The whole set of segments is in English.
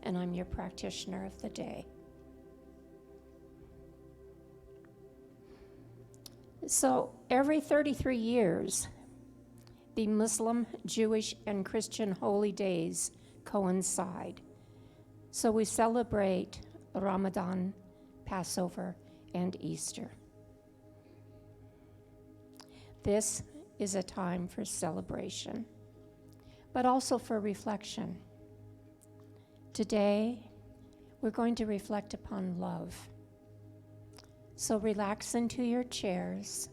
and I'm your practitioner of the day. So every 33 years, the Muslim, Jewish, and Christian holy days coincide. So we celebrate Ramadan, Passover, and Easter. This is a time for celebration, but also for reflection. Today, we're going to reflect upon love. So relax into your chairs.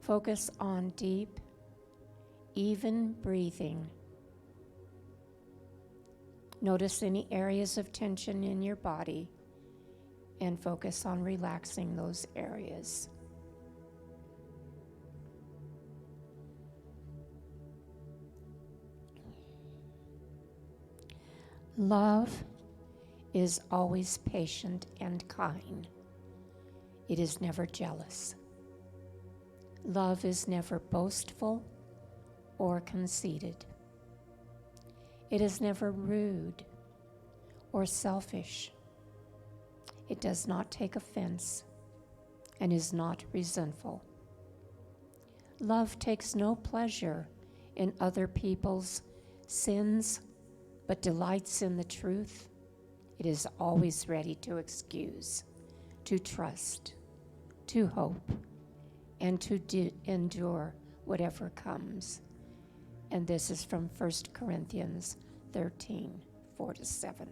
Focus on deep, even breathing. Notice any areas of tension in your body and focus on relaxing those areas. Love is always patient and kind. It is never jealous. Love is never boastful or conceited. It is never rude or selfish. It does not take offense and is not resentful. Love takes no pleasure in other people's sins, but delights in the truth. It is always ready to excuse, to trust, to hope, and to endure whatever comes. And this is from 1 Corinthians 13, 4-7.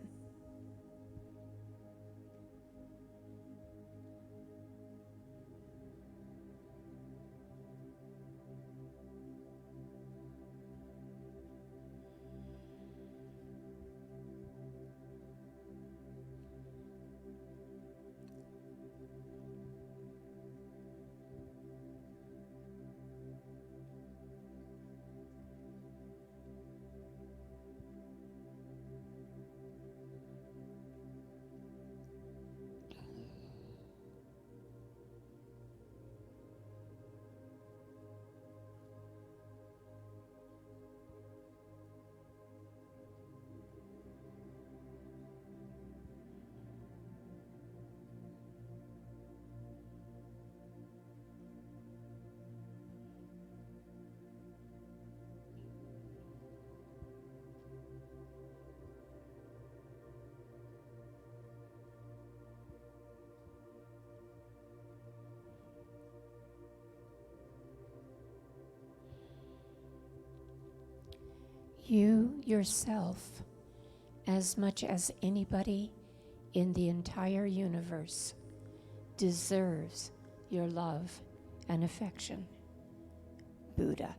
You yourself, as much as anybody in the entire universe, deserves your love and affection. Buddha.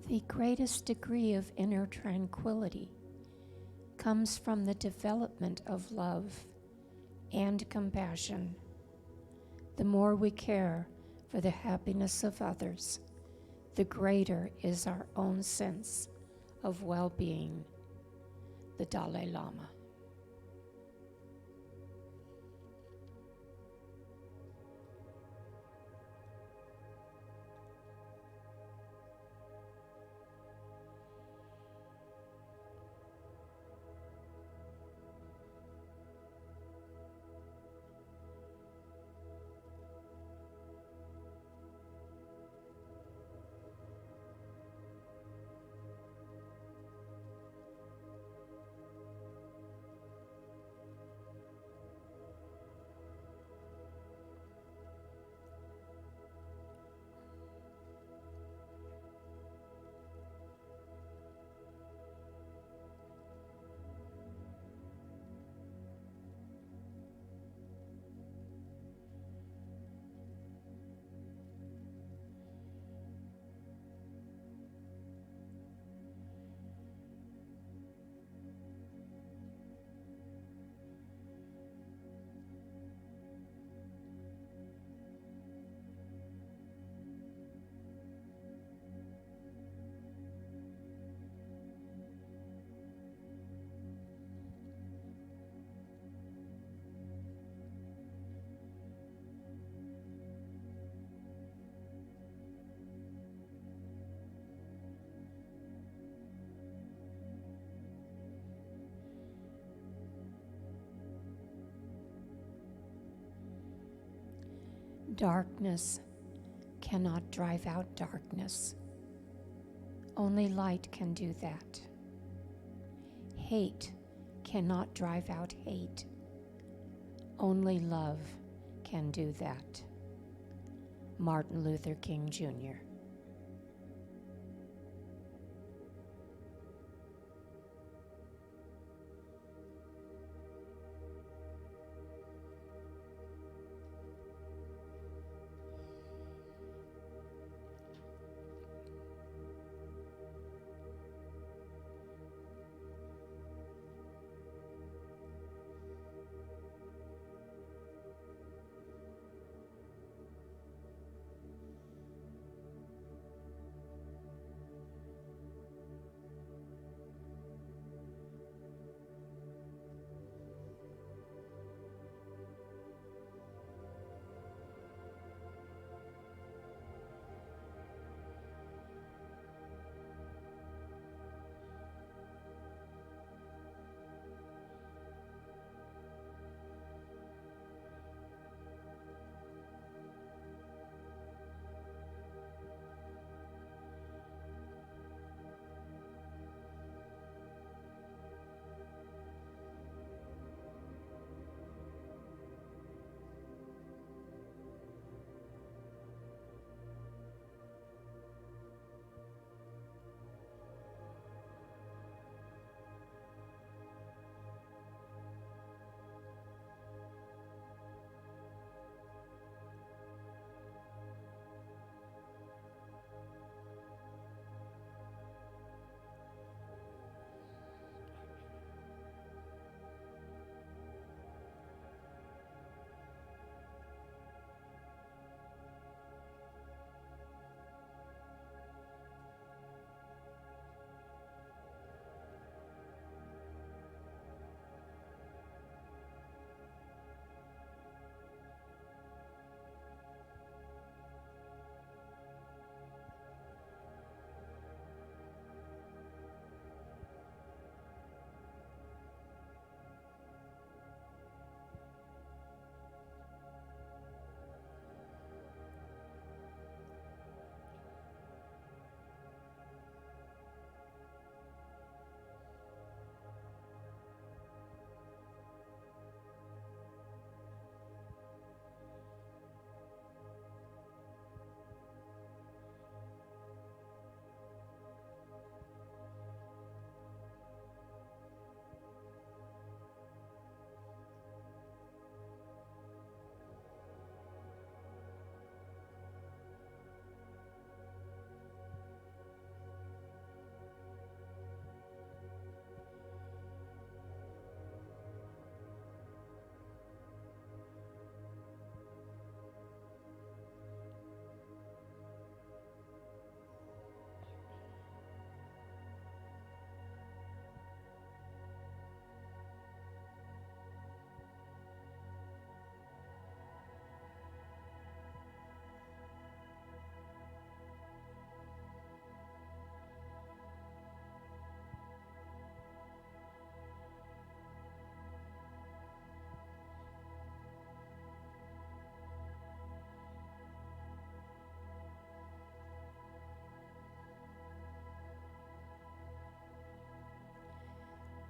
The greatest degree of inner tranquility comes from the development of love and compassion. The more we care for the happiness of others, the greater is our own sense of well-being. The Dalai Lama. Darkness cannot drive out darkness. Only light can do that. Hate cannot drive out hate. Only love can do that. Martin Luther King, Jr.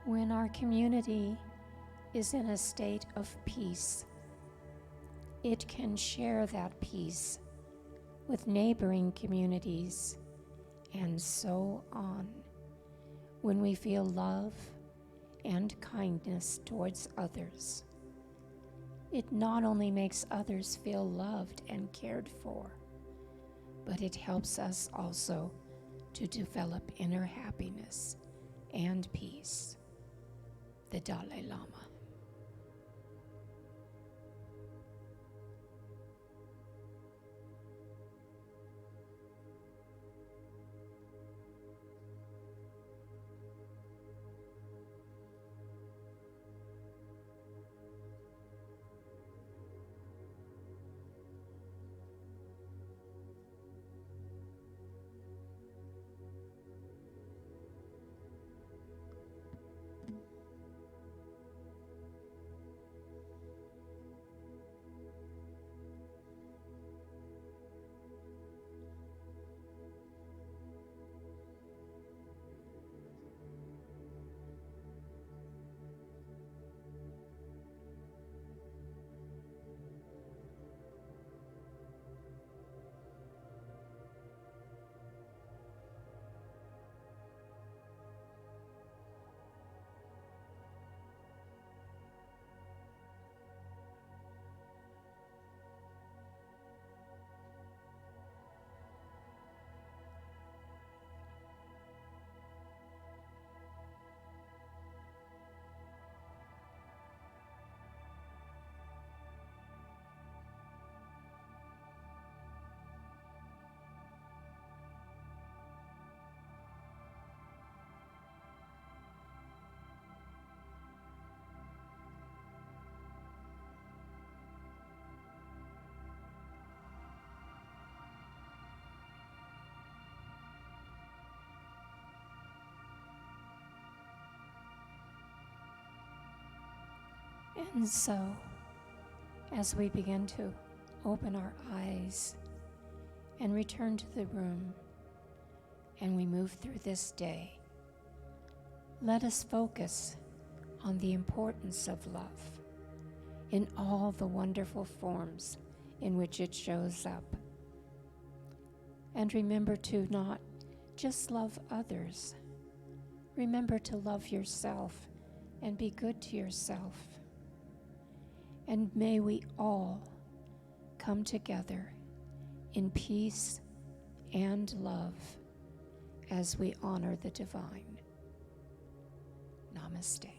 When our community is in a state of peace, it can share that peace with neighboring communities and so on. When we feel love and kindness towards others, it not only makes others feel loved and cared for, but it helps us also to develop inner happiness and peace. The Dalai Lama. And so, as we begin to open our eyes and return to the room, and we move through this day, let us focus on the importance of love in all the wonderful forms in which it shows up. And remember to not just love others. Remember to love yourself and be good to yourself. And may we all come together in peace and love as we honor the divine. Namaste.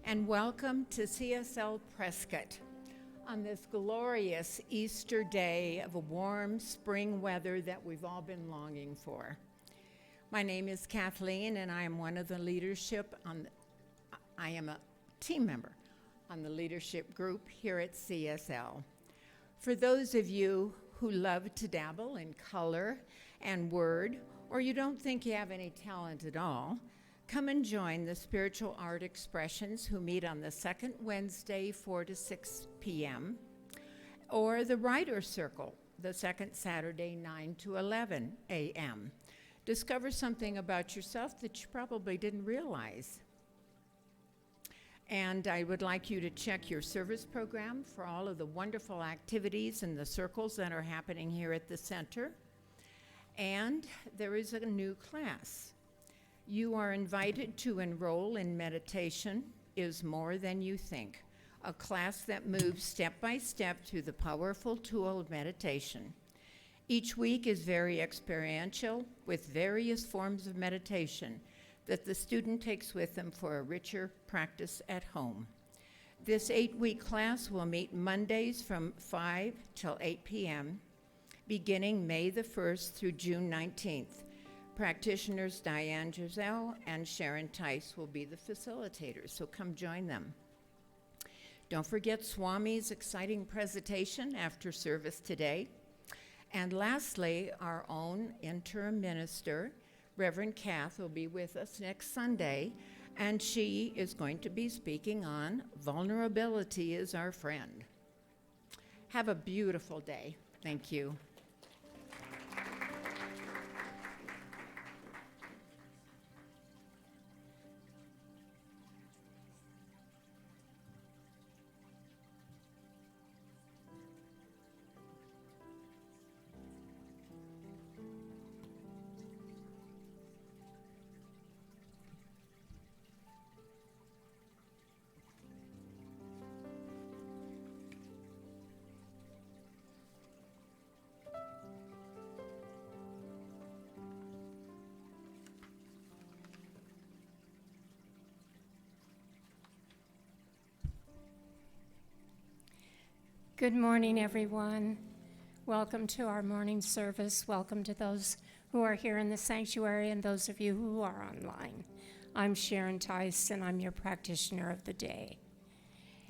and welcome to CSL Prescott on this glorious Easter day of a warm spring weather that we've all been longing for. My name is Kathleen, and I am one of the I am a team member on the leadership group here at CSL. For those of you who love to dabble in color and word, or you don't think you have any talent at all, come and join the Spiritual Art Expressions who meet on the second Wednesday, 4 to 6 p.m., or the Writer's Circle, the second Saturday, 9 to 11 a.m. Discover something about yourself that you probably didn't realize. And I would like you to check your service program for all of the wonderful activities and the circles that are happening here at the center. And there is a new class. You are invited to enroll in Meditation is More Than You Think, a class that moves step by step through the powerful tool of meditation. Each week is very experiential with various forms of meditation that the student takes with them for a richer practice at home. This 8-week class will meet Mondays from 5 till 8 p.m., beginning May the 1st through June 19th. Practitioners Diane Giselle and Sharon Tice will be the facilitators, so come join them. Don't forget Swami's exciting presentation after service today. And lastly, our own interim minister, Reverend Kath, will be with us next Sunday, and she is going to be speaking on Vulnerability is Our Friend. Have a beautiful day. Thank you. Good morning, everyone. Welcome to our morning service. Welcome to those who are here in the sanctuary and those of you who are online. I'm Sharon Tice, and I'm your practitioner of the day.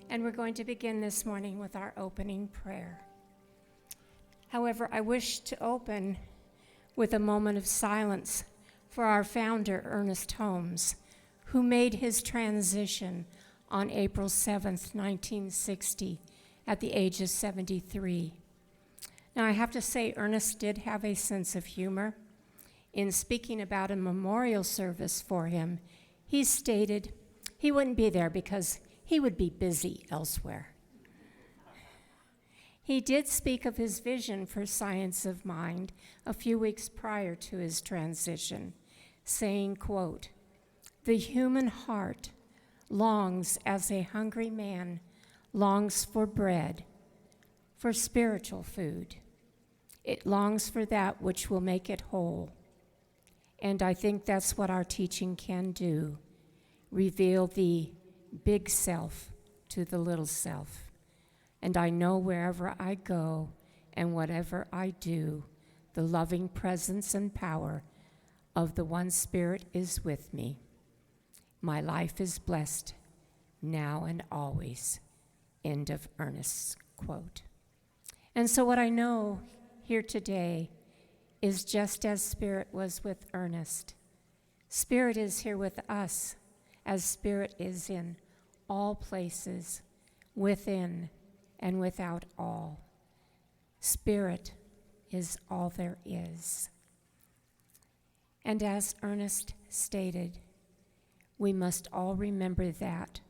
And we're going to begin this morning with our opening prayer. However, I wish to open with a moment of silence for our founder, Ernest Holmes, who made his transition on April 7th, 1960, at the age of 73. Now, I have to say, Ernest did have a sense of humor. In speaking about a memorial service for him, he stated he wouldn't be there because he would be busy elsewhere. He did speak of his vision for Science of Mind a few weeks prior to his transition, saying, quote, "The human heart longs as a hungry man longs for bread, for spiritual food. It longs for that which will make it whole. And I think that's what our teaching can do, reveal the big self to the little self. And I know wherever I go and whatever I do, the loving presence and power of the one Spirit is with me. My life is blessed now and always." End of Ernest's quote. And so what I know here today is just as Spirit was with Ernest, Spirit is here with us, as Spirit is in all places, within and without all. Spirit is all there is. And as Ernest stated, we must all remember that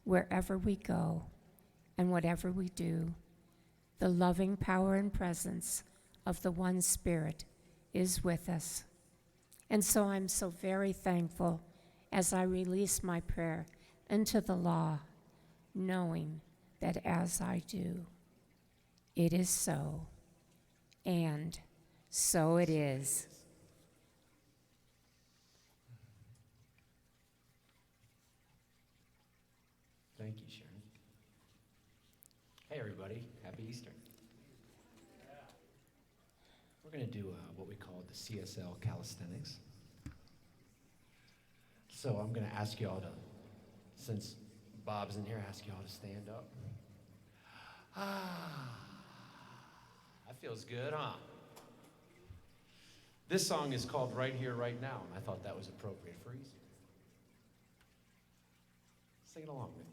wherever we go, and whatever we do, the loving power and presence of the one Spirit is with us. And so I'm so very thankful as I release my prayer into the law, knowing that as I do, it is so, and so it is. Thank you, Sharon. Hey, everybody. Happy Easter. We're going to do what we call the CSL calisthenics. So I'm going to ask you all to, since Bob's in here, ask you all to stand up. That feels good, huh? This song is called Right Here, Right Now, and I thought that was appropriate for Easter. Sing it along with me.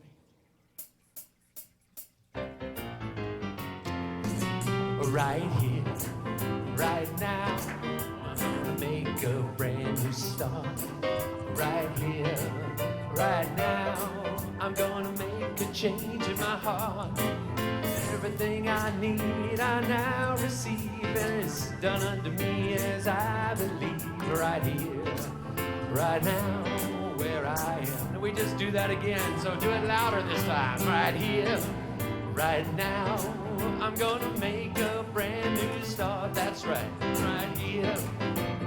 Right here, right now, I'm gonna make a brand new start. Right here, right now, I'm gonna make a change in my heart. Everything I need, I now receive, and it's done unto me as I believe. Right here, right now, where I am. And we just do that again, so do it louder this time. Right here, right now, I'm gonna make a brand new start. That's right, right here,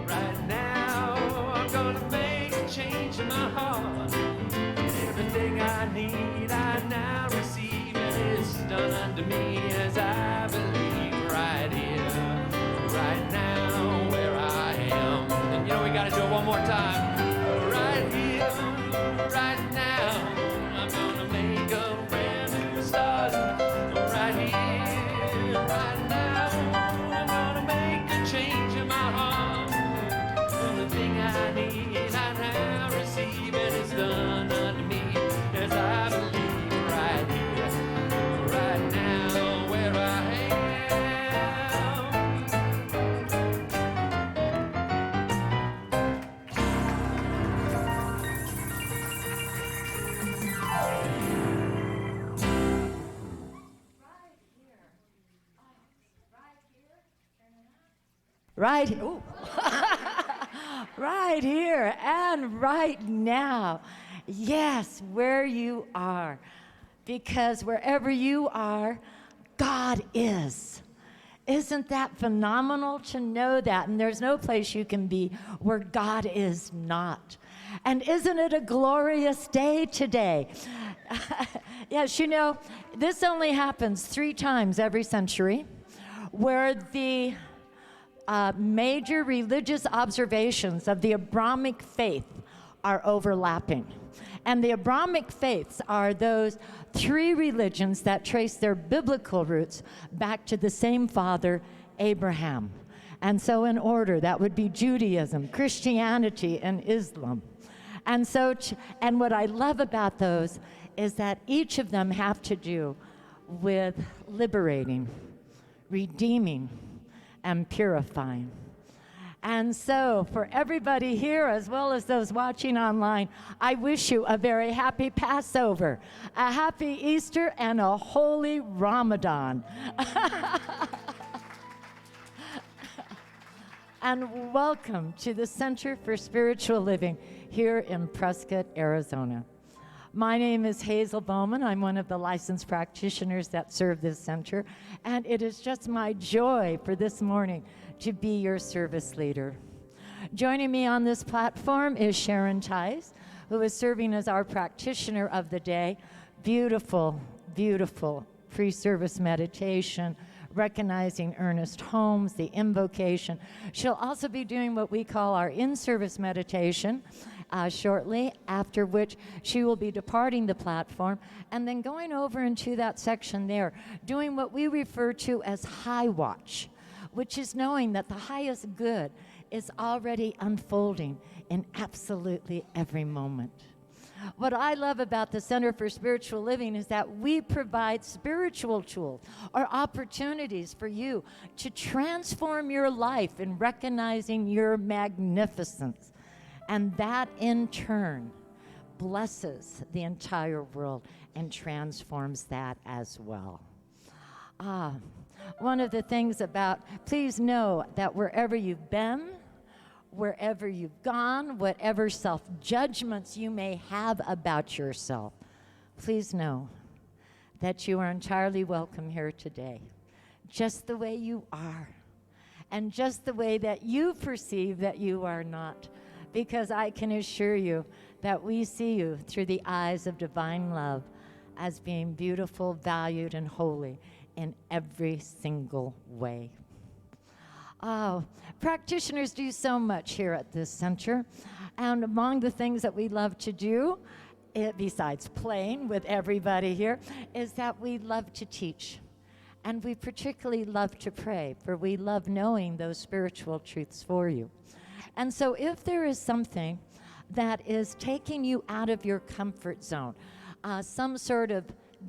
right now, I'm gonna make a change in my heart. Everything I need, I now receive, and it's done unto me as I believe. Right here, right now, where I am. And you know we gotta do it one more time. Right here, right now, I'm gonna make a brand new start. Right here, right now, I'm gonna make a change in my heart. Everything I need, I now receive, and it's done unto me as I believe. Right here, right now, where I am. Right, ooh. Right here and right now. Yes, where you are. Because wherever you are, God is. Isn't that phenomenal to know that? And there's no place you can be where God is not. And isn't it a glorious day today? Yes, you know, this only happens 3 times every century, where the major religious observations of the Abrahamic faith are overlapping. And the Abrahamic faiths are those 3 religions that trace their biblical roots back to the same father, Abraham. And so in order, that would be Judaism, Christianity, and Islam. And so, and what I love about those is that each of them have to do with liberating, redeeming, and purifying. And so for everybody here, as well as those watching online, I wish you a very happy Passover, a happy Easter, and a holy Ramadan. And welcome to the Center for Spiritual Living here in Prescott, Arizona. My name is Hazel Bowman. I'm one of the licensed practitioners that serve this center, and it is just my joy for this morning to be your service leader. Joining me on this platform is Sharon Tice, who is serving as our practitioner of the day. Beautiful, beautiful pre-service meditation, recognizing earnest homes, the invocation. She'll also be doing what we call our in-service meditation shortly, after which she will be departing the platform and then going over into that section there, doing what we refer to as high watch, which is knowing that the highest good is already unfolding in absolutely every moment. What I love about the Center for Spiritual Living is that we provide spiritual tools or opportunities for you to transform your life in recognizing your magnificence. And that in turn blesses the entire world and transforms that as well. One of the things about, please know that wherever you've been, wherever you've gone, whatever self-judgments you may have about yourself, please know that you are entirely welcome here today, just the way you are, and just the way that you perceive that you are not, because I can assure you that we see you through the eyes of divine love as being beautiful, valued, and holy in every single way. Oh, practitioners do so much here at this center. And among the things that we love to do, besides playing with everybody here, is that we love to teach. And we particularly love to pray, for we love knowing those spiritual truths for you. And so if there is something that is taking you out of your comfort zone, some sort of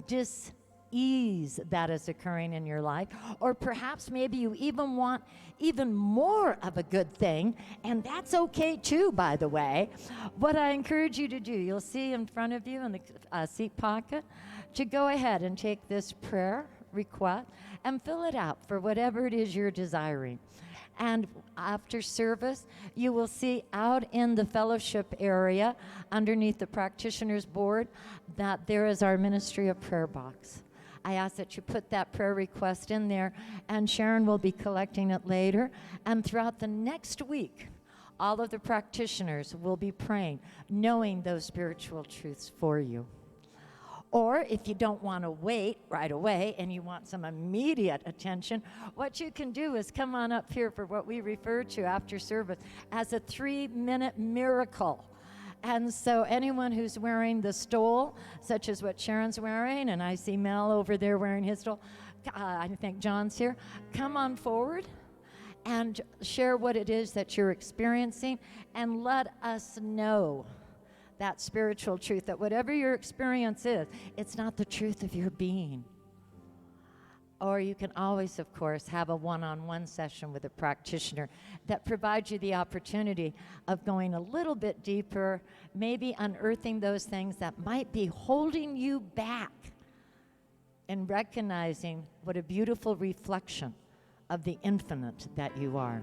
dis-ease that is occurring in your life, or perhaps maybe you even want even more of a good thing, and that's okay too, by the way, what I encourage you to do, you'll see in front of you in the seat pocket, to go ahead and take this prayer request and fill it out for whatever it is you're desiring. And after service, you will see out in the fellowship area underneath the practitioner's board that there is our Ministry of Prayer box. I ask that you put that prayer request in there, and Sharon will be collecting it later. And throughout the next week, all of the practitioners will be praying, knowing those spiritual truths for you. Or if you don't want to wait right away and you want some immediate attention, what you can do is come on up here for what we refer to after service as a 3-minute miracle. And so anyone who's wearing the stole, such as what Sharon's wearing, and I see Mel over there wearing his stole, I think John's here, come on forward and share what it is that you're experiencing, and let us know that spiritual truth, that whatever your experience is, it's not the truth of your being. Or you can always, of course, have a one-on-one session with a practitioner that provides you the opportunity of going a little bit deeper, maybe unearthing those things that might be holding you back, and recognizing what a beautiful reflection of the infinite that you are.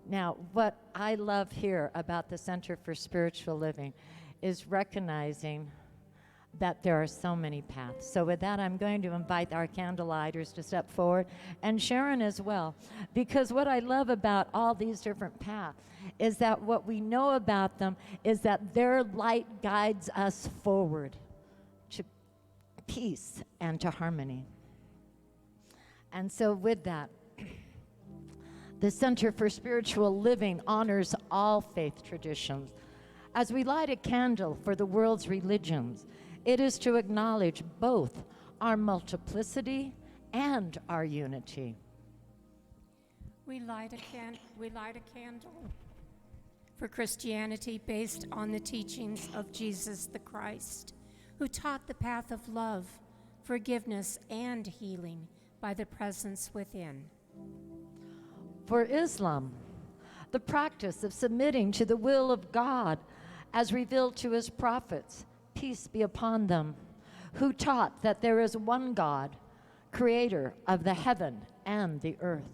Now, what I love here about the Center for Spiritual Living is recognizing that there are so many paths. So with that, I'm going to invite our candlelighters to step forward, and Sharon as well, because what I love about all these different paths is that what we know about them is that their light guides us forward to peace and to harmony. And so with that, the Center for Spiritual Living honors all faith traditions. As we light a candle for the world's religions, it is to acknowledge both our multiplicity and our unity. We light a candle for Christianity based on the teachings of Jesus the Christ, who taught the path of love, forgiveness, and healing by the presence within. For Islam, the practice of submitting to the will of God as revealed to his prophets, peace be upon them, who taught that there is one God, creator of the heaven and the earth.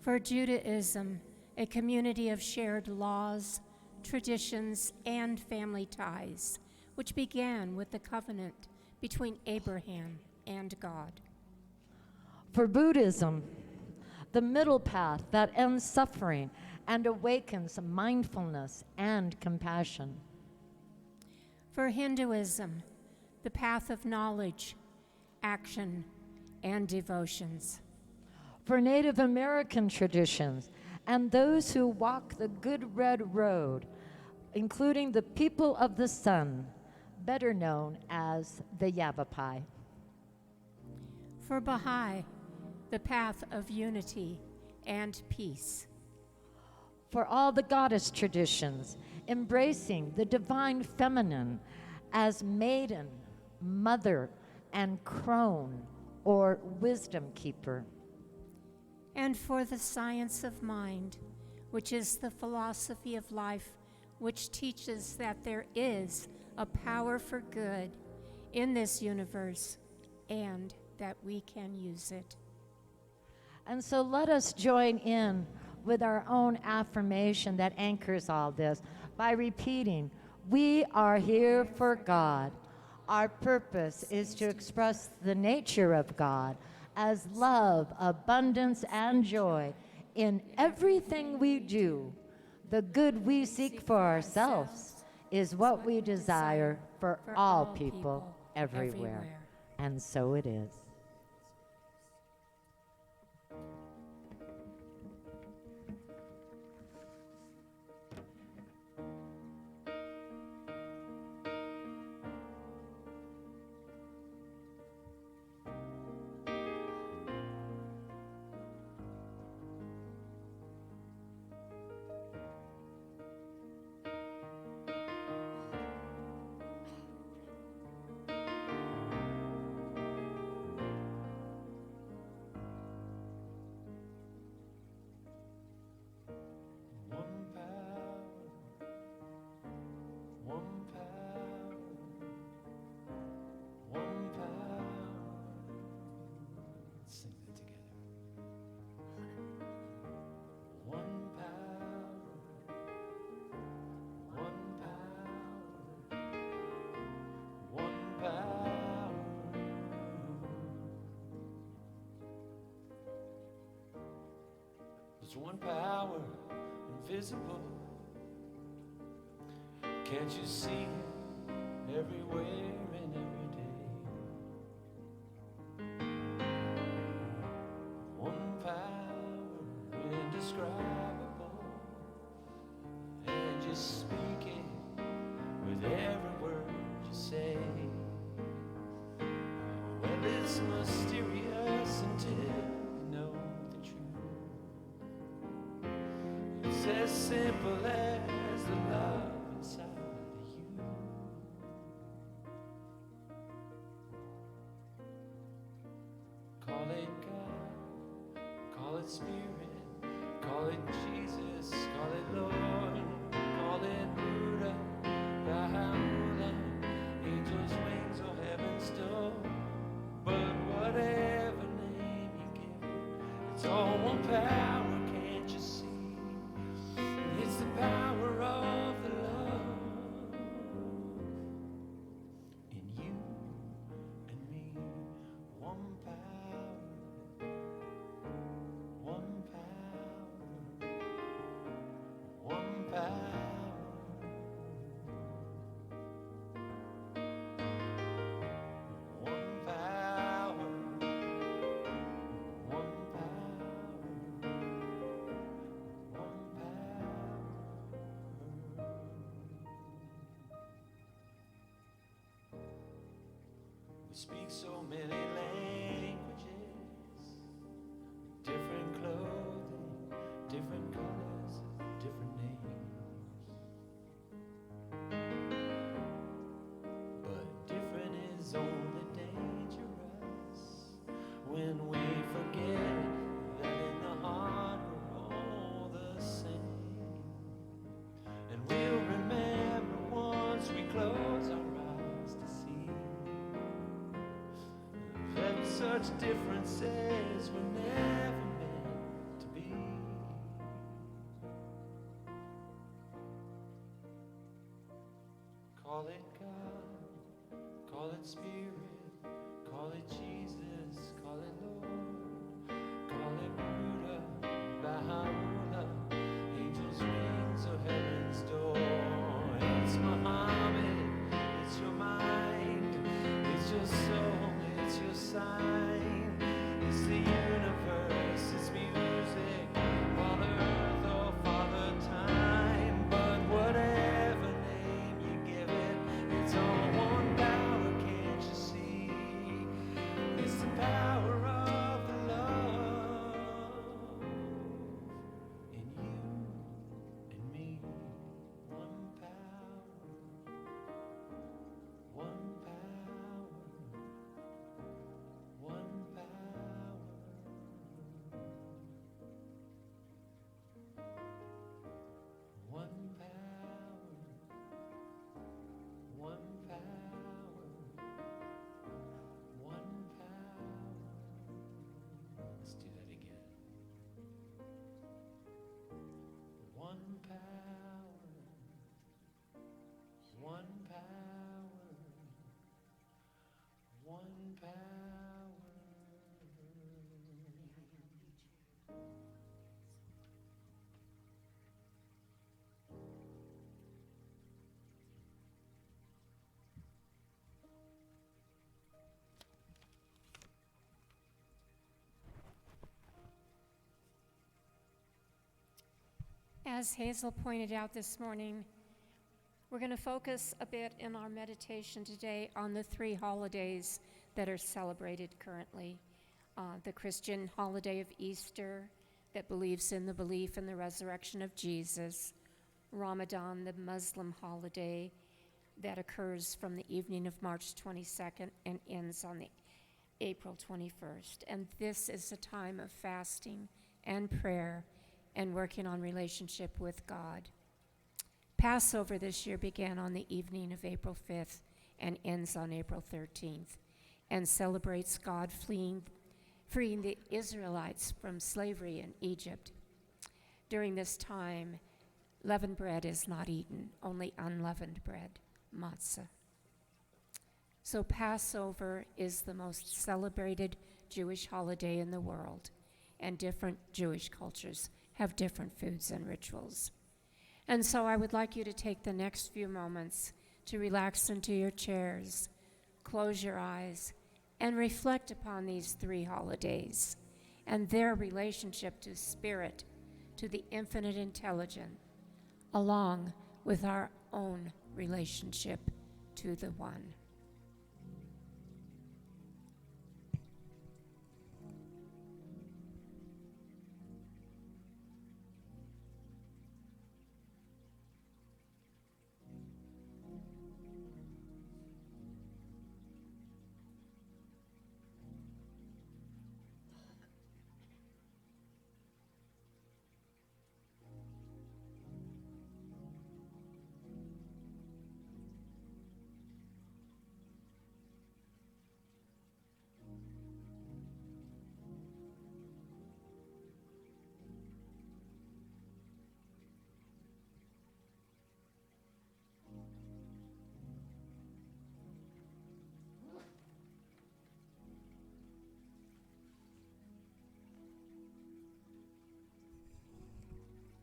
For Judaism, a community of shared laws, traditions, and family ties, which began with the covenant between Abraham and God. For Buddhism, the middle path that ends suffering and awakens mindfulness and compassion. For Hinduism, the path of knowledge, action, and devotions. For Native American traditions and those who walk the good red road, including the people of the sun, better known as the Yavapai. For Baha'i, the path of unity and peace. For all the goddess traditions, embracing the divine feminine as maiden, mother, and crone, or wisdom keeper. And for the science of mind, which is the philosophy of life, which teaches that there is a power for good in this universe and that we can use it. And so let us join in with our own affirmation that anchors all this by repeating, we are here for God. Our purpose is to express the nature of God as love, abundance, and joy in everything we do. The good we seek for ourselves is what we desire for all people everywhere. And so it is. There's one power, invisible. Can't you see it everywhere and every day? One power, indescribable, and you speak it with every word you say. Well, it's mysterious until you know the truth. It's as simple as the love inside you. Call it God, call it Spirit, call it Jesus, call it Lord, call it Buddha, Baha'u'llah, angels' wings or heaven's door. But whatever name you give it, it's all one power, can't you see? It's the power of the love in you and me. One power, one power, one power. One power, one power, one power. We speak so many languages, different clothing, different colors, different names. But different is only dangerous when we forget that in the heart we're all the same. And we'll remember once we close our eyes to see that such differences were never meant to be. Call it God, call it Spirit, call it Jesus, call it Lord, call it Buddha, Baha'u'llah, angels' wings or heaven's door. It's Muhammad, it's your mind, it's your soul, it's your sign, it's the universe, it's music, Father Earth or Father Time. But whatever name you give it, it's all one power, can't you see? It's the power of the love in you and me. One power, one power, one power, one power, one power, one power. Let's do that again. One power, one power, one power. As Hazel pointed out this morning, we're going to focus a bit in our meditation today on the 3 holidays that are celebrated currently. The Christian holiday of Easter that believes in the belief in the resurrection of Jesus. Ramadan, the Muslim holiday that occurs from the evening of March 22nd and ends on the April 21st. And this is a time of fasting and prayer and working on relationship with God. Passover this year began on the evening of April 5th and ends on April 13th and celebrates God freeing the Israelites from slavery in Egypt. During this time, leavened bread is not eaten, only unleavened bread, matzah. So Passover is the most celebrated Jewish holiday in the world, and different Jewish cultures have different foods and rituals. And so I would like you to take the next few moments to relax into your chairs, close your eyes, and reflect upon these 3 holidays and their relationship to spirit, to the infinite intelligent, along with our own relationship to the One.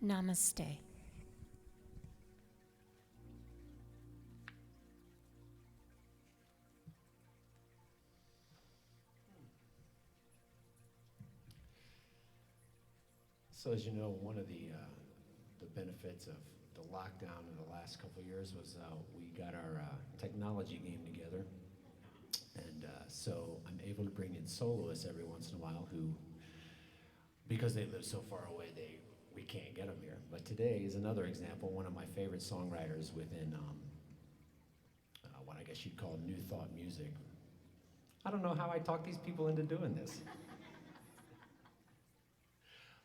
Namaste. So as you know, one of the benefits of the lockdown in the last couple of years was we got our technology game together. And so I'm able to bring in soloists every once in a while who, because they live so far away, we can't get them here. But today is another example, one of my favorite songwriters within what I guess you'd call New Thought music. I don't know how I talk these people into doing this.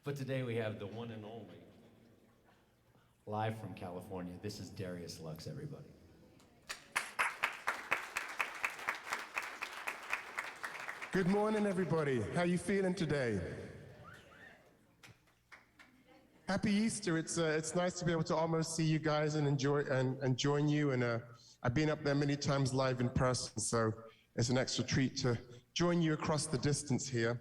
But today we have the one and only, live from California. This is Darius Lux, everybody. Good morning, everybody. How you feeling today? Happy Easter. It's nice to be able to almost see you guys and enjoy and join you. And I've been up there many times live in person, so it's an extra treat to join you across the distance here.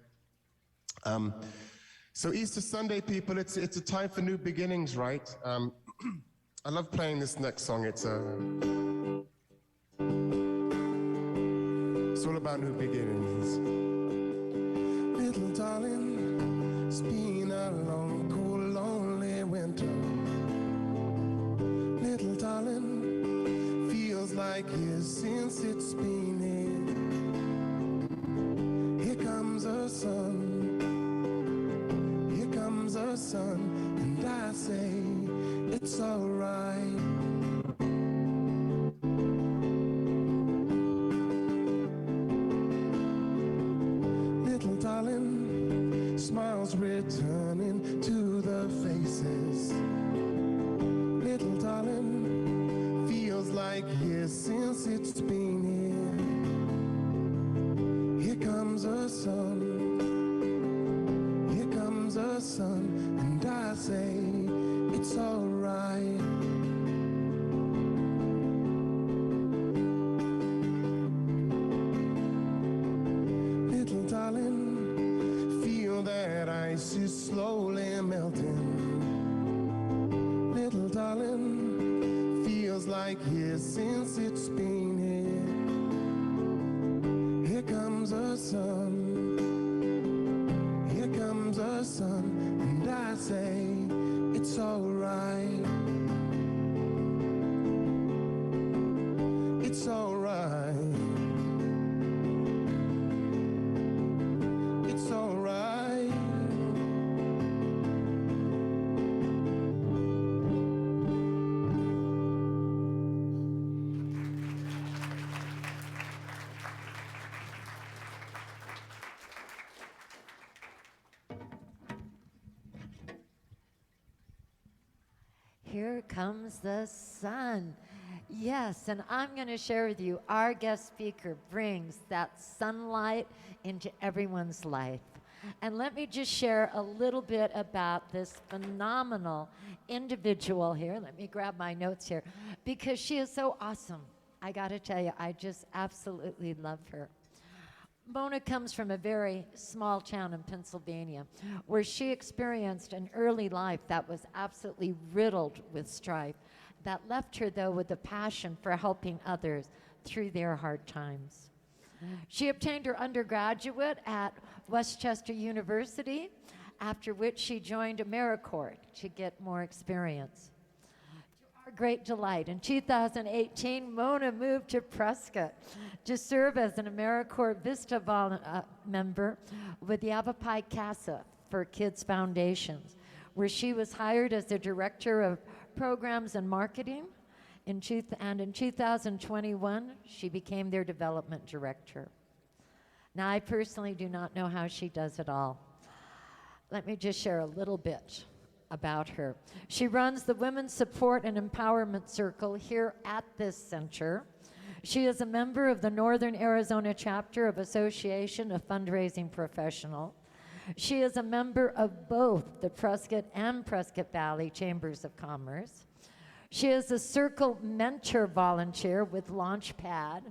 So Easter Sunday, people, it's a time for new beginnings, right? I love playing this next song. It's all about new beginnings. Little darling, it's been a long, cold, lonely winter. Little darling, feels like years since it's been here. Here comes the sun. Here comes the sun, and I say it's alright. Little darling, smiles returning to the faces. Little darling, feels like years since it's been here. Here comes the sun. Here comes the sun, and I say it's alright. Little darling, feel that ice is slowly melting. Little darling, feels like years since it's been here. Here comes the sun. Here comes the sun, and I say it's alright. Here comes the sun. Yes, and I'm going to share with you, our guest speaker brings that sunlight into everyone's life. And let me just share a little bit about this phenomenal individual here. Let me grab my notes here, because she is so awesome. I got to tell you, I just absolutely love her. Mona comes from a very small town in Pennsylvania where she experienced an early life that was absolutely riddled with strife, that left her, though, with a passion for helping others through their hard times. She obtained her undergraduate at Westchester University, after which she joined AmeriCorps to get more experience. To our great delight, in 2018, Mona moved to Prescott to serve as an AmeriCorps Vista member with the Avapai Casa for Kids Foundations, where she was hired as the Director of Programs and Marketing. In 2021, she became their Development Director. Now, I personally do not know how she does it all. Let me just share a little bit about her. She runs the Women's Support and Empowerment Circle here at this center. She is a member of the Northern Arizona chapter of Association of Fundraising Professionals. She is a member of both the Prescott and Prescott Valley Chambers of Commerce. She is a Circle Mentor Volunteer with Launchpad.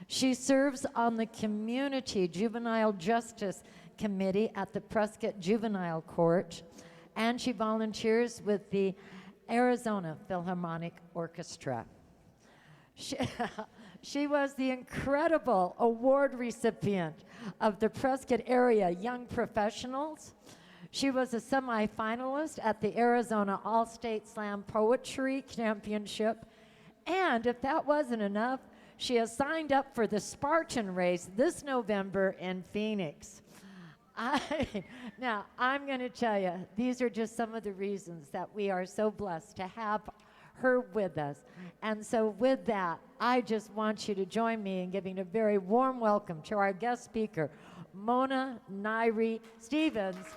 She serves on the Community Juvenile Justice Committee at the Prescott Juvenile Court, and she volunteers with the Arizona Philharmonic Orchestra. She was the incredible award recipient of the Prescott Area Young Professionals. She was a semifinalist at the Arizona All-State Slam Poetry Championship. And if that wasn't enough, she has signed up for the Spartan Race this November in Phoenix. Now, I'm going to tell you, these are just some of the reasons that we are so blessed to have her with us. And so with that, I just want you to join me in giving a very warm welcome to our guest speaker, Mona Nairi Stevens,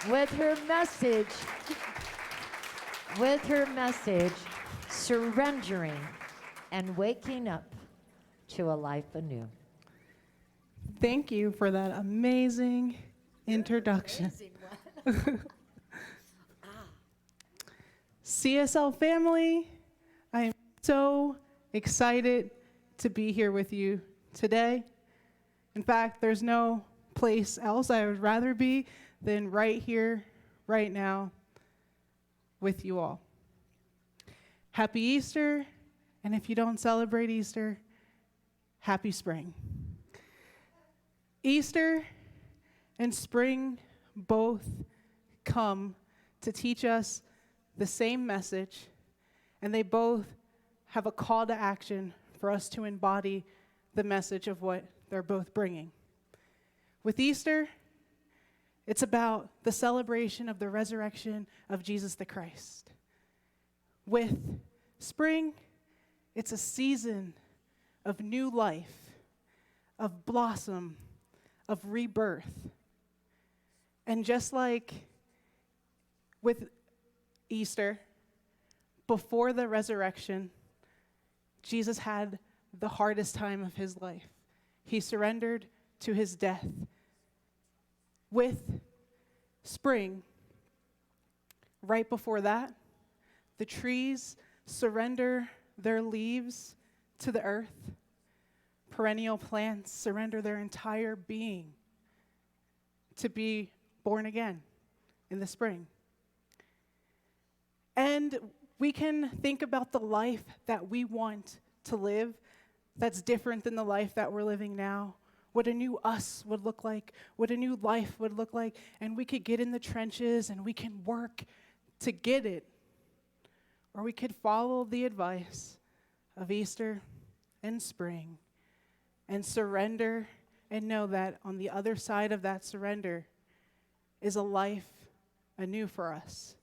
with her message, surrendering and waking up to a life anew. Thank you for that amazing introduction. CSL family, I am so excited to be here with you today. In fact, there's no place else I would rather be than right here, right now, with you all. Happy Easter, and if you don't celebrate Easter, happy spring. Easter and spring both come to teach us the same message, and they both have a call to action for us to embody the message of what they're both bringing. With Easter, it's about the celebration of the resurrection of Jesus the Christ. With spring, it's a season of new life, of blossom, of rebirth. And just like with Easter, before the resurrection, Jesus had the hardest time of his life. He surrendered to his death. With spring, right before that, the trees surrender their leaves to the earth. Perennial plants surrender their entire being to be born again in the spring. And we can think about the life that we want to live that's different than the life that we're living now. What a new us would look like, what a new life would look like, and we could get in the trenches and we can work to get it. Or we could follow the advice of Easter and spring and surrender and know that on the other side of that surrender is a life anew for us.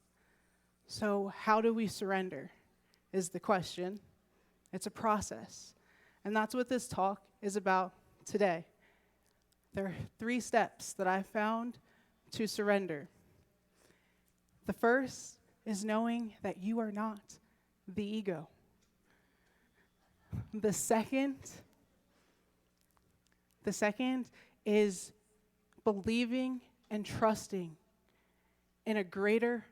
So how do we surrender is the question. It's a process. And that's what this talk is about today. There are 3 steps that I found to surrender. The first is knowing that you are not the ego. The second is believing and trusting in a greater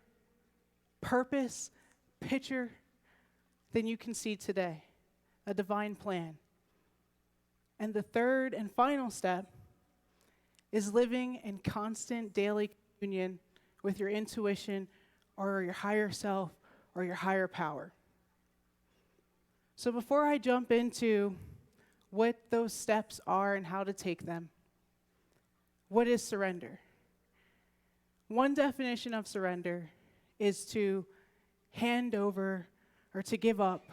purpose, picture than you can see today, a divine plan. And the third and final step is living in constant daily communion with your intuition or your higher self or your higher power. So before I jump into what those steps are and how to take them, what is surrender? One definition of surrender is to hand over or to give up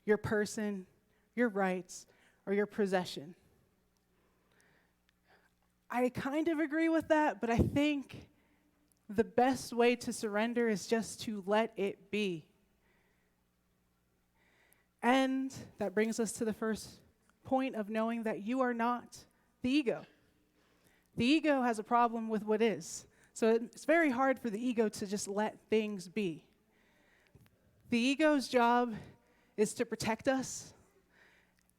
your person, your rights, or your possession. I kind of agree with that, but I think the best way to surrender is just to let it be. And that brings us to the first point of knowing that you are not the ego. The ego has a problem with what is. So it's very hard for the ego to just let things be. The ego's job is to protect us.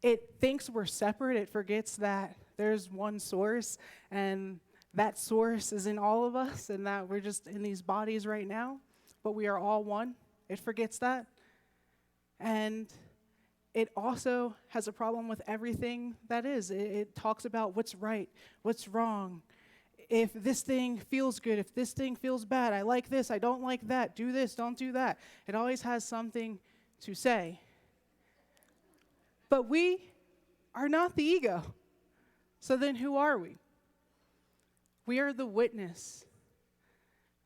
It thinks we're separate. It forgets that there's one source, and that source is in all of us, and that we're just in these bodies right now, but we are all one. It forgets that. And it also has a problem with everything that is. It talks about what's right, what's wrong. If this thing feels good, if this thing feels bad, I like this, I don't like that, do this, don't do that. It always has something to say. But we are not the ego. So then who are we? We are the witness.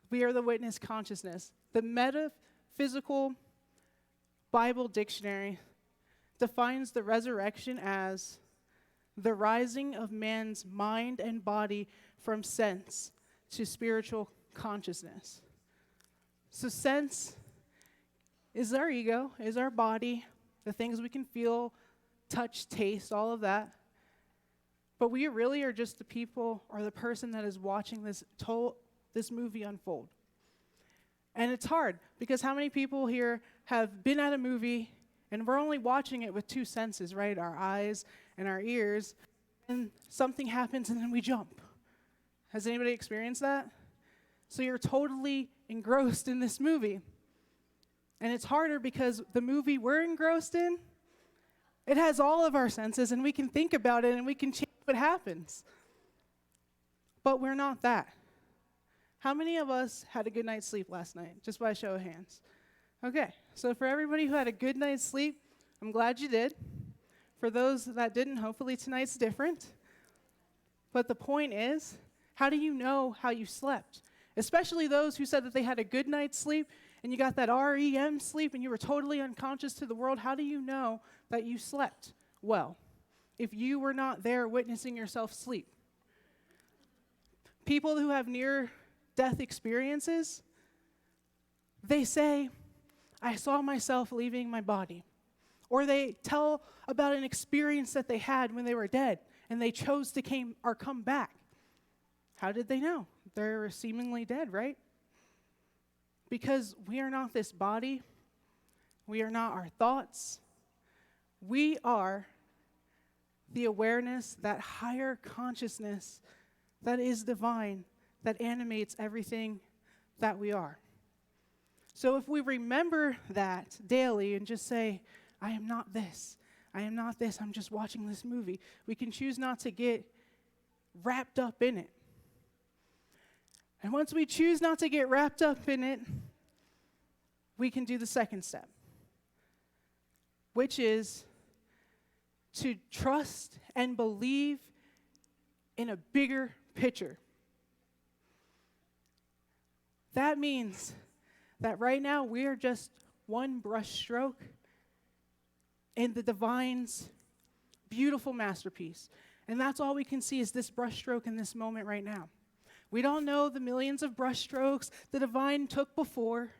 We are the witness consciousness. The metaphysical Bible dictionary defines the resurrection as the rising of man's mind and body from sense to spiritual consciousness. So sense is our ego, is our body, the things we can feel, touch, taste, all of that. But we really are just the people or the person that is watching this movie unfold. And it's hard because how many people here have been at a movie and we're only watching it with two senses, right? Our eyes and our ears. And something happens and then we jump. Has anybody experienced that? So you're totally engrossed in this movie. And it's harder because the movie we're engrossed in, it has all of our senses and we can think about it and we can change what happens. But we're not that. How many of us had a good night's sleep last night? Just by a show of hands. Okay, so for everybody who had a good night's sleep, I'm glad you did. For those that didn't, hopefully tonight's different. But the point is, how do you know how you slept? Especially those who said that they had a good night's sleep and you got that REM sleep and you were totally unconscious to the world. How do you know that you slept well if you were not there witnessing yourself sleep? People who have near-death experiences, they say, I saw myself leaving my body. Or they tell about an experience that they had when they were dead and they chose to come back. How did they know? They're seemingly dead, right? Because we are not this body. We are not our thoughts. We are the awareness, that higher consciousness that is divine, that animates everything that we are. So if we remember that daily and just say, I am not this, I am not this, I'm just watching this movie, we can choose not to get wrapped up in it. And once we choose not to get wrapped up in it, we can do the second step, which is to trust and believe in a bigger picture. That means that right now we are just one brush stroke in the divine's beautiful masterpiece. And that's all we can see is this brush stroke in this moment right now. We don't know the millions of brush strokes the divine took before,